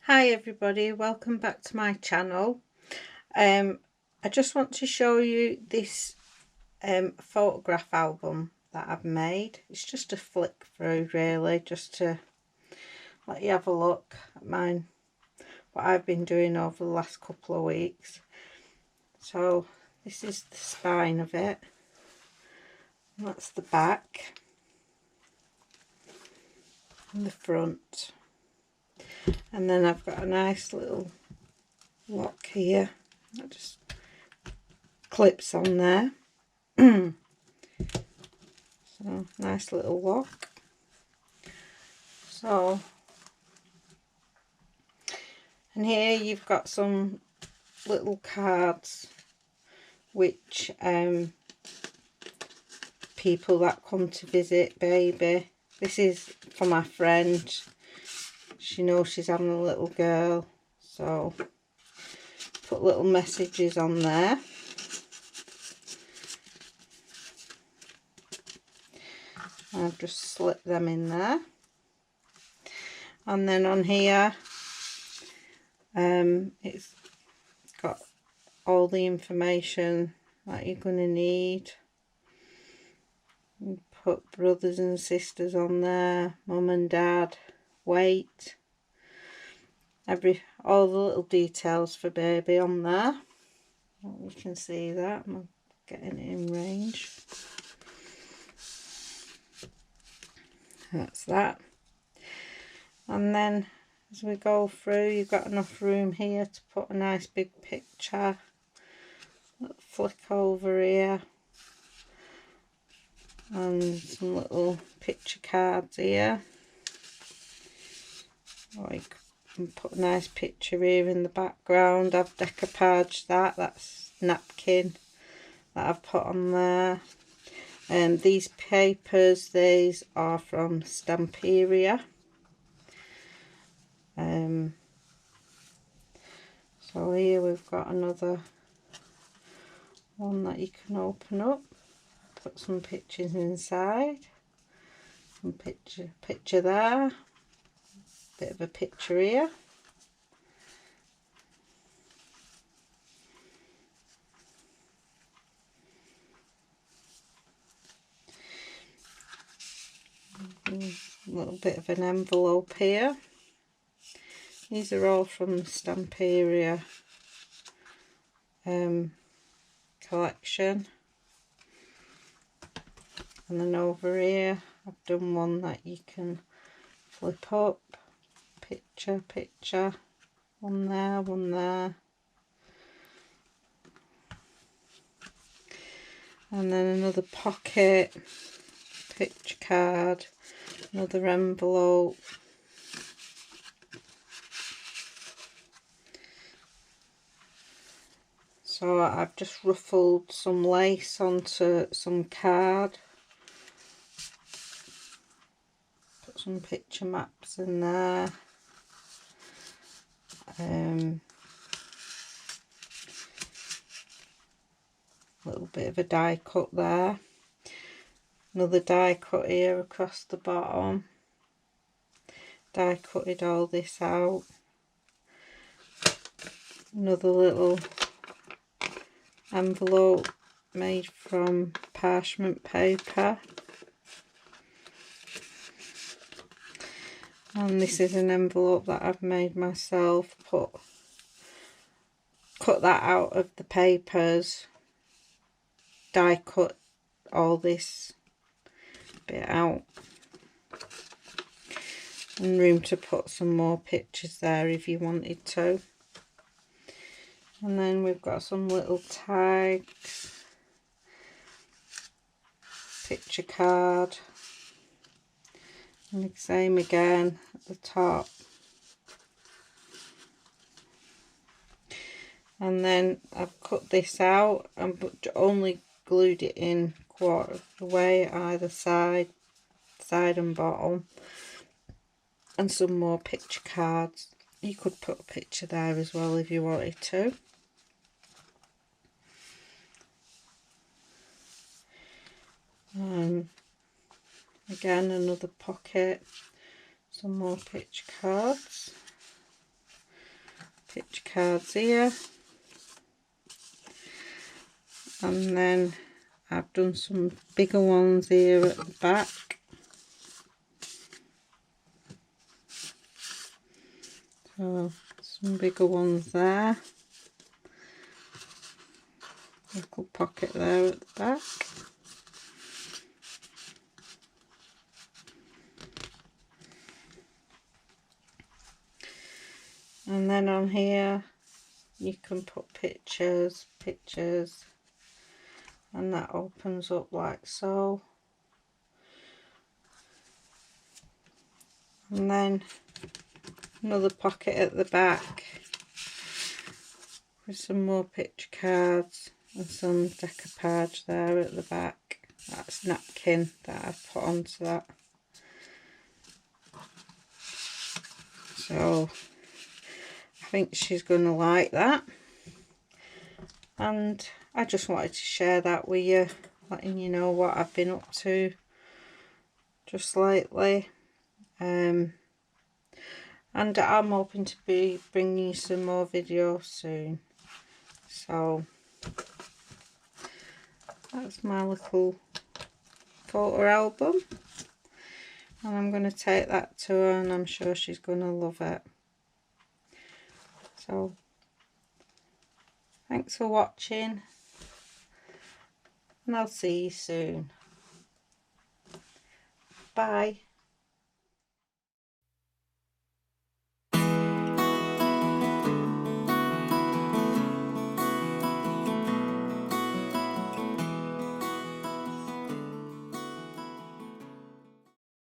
Hi everybody, welcome back to my channel. I just want to show you this photograph album that I've made. It's just a flick through really, just to let you have a look at mine, what I've been doing over the last couple of weeks. So this is the spine of it, and that's the back and the front. And then I've got a nice little lock here that just clips on there. So nice little lock. So, and here you've got some little cards which people that come to visit baby. This is for my friend. She knows she's having a little girl, so put little messages on there. I've just slipped them in there. And then on here it's got all the information that you're going to need. You put brothers and sisters on there, mum and dad, weight, all the little details for baby on there. You can see that. I'm getting it in range. That's that. And then as we go through, you've got enough room here to put a nice big picture. Little flick over here, and some little picture cards here. Like, and put a nice picture here in the background. I've decoupaged that's napkin that I've put on there. And these papers, these are from Stamperia. So here we've got another one that you can open up, put some pictures inside, some picture there, bit of a picture here, a little bit of an envelope here. These are all from the Stamperia collection. And then over here I've done one that you can flip up, picture, one there, and then another pocket, picture card, another envelope, so I've just ruffled some lace onto some card, put some picture maps in there, little bit of a die cut there, another die cut here across the bottom, die cutted all this out, another little envelope made from parchment paper, and this is an envelope that I've made myself, cut that out of the papers, die cut all this bit out, and room to put some more pictures there if you wanted to. And then we've got some little tags, picture card, and the same again at the top. And then I've cut this out and only glued it in quarter of the way either side and bottom, and some more picture cards. You could put a picture there as well if you wanted to. Again, another pocket, some more picture cards. picture cards here, and then I've done some bigger ones here at the back. So some bigger ones there, little pocket there at the back. And then on here you can put pictures, and that opens up like so. And then another pocket at the back with some more picture cards and some decoupage there at the back. That's napkin that I've put onto that. So I think she's going to like that, and I just wanted to share that with you, letting you know what I've been up to just lately. And I'm hoping to be bringing you some more videos soon. So that's my little photo album, and I'm going to take that to her, and I'm sure she's going to love it. So thanks for watching, and I'll see you soon. Bye.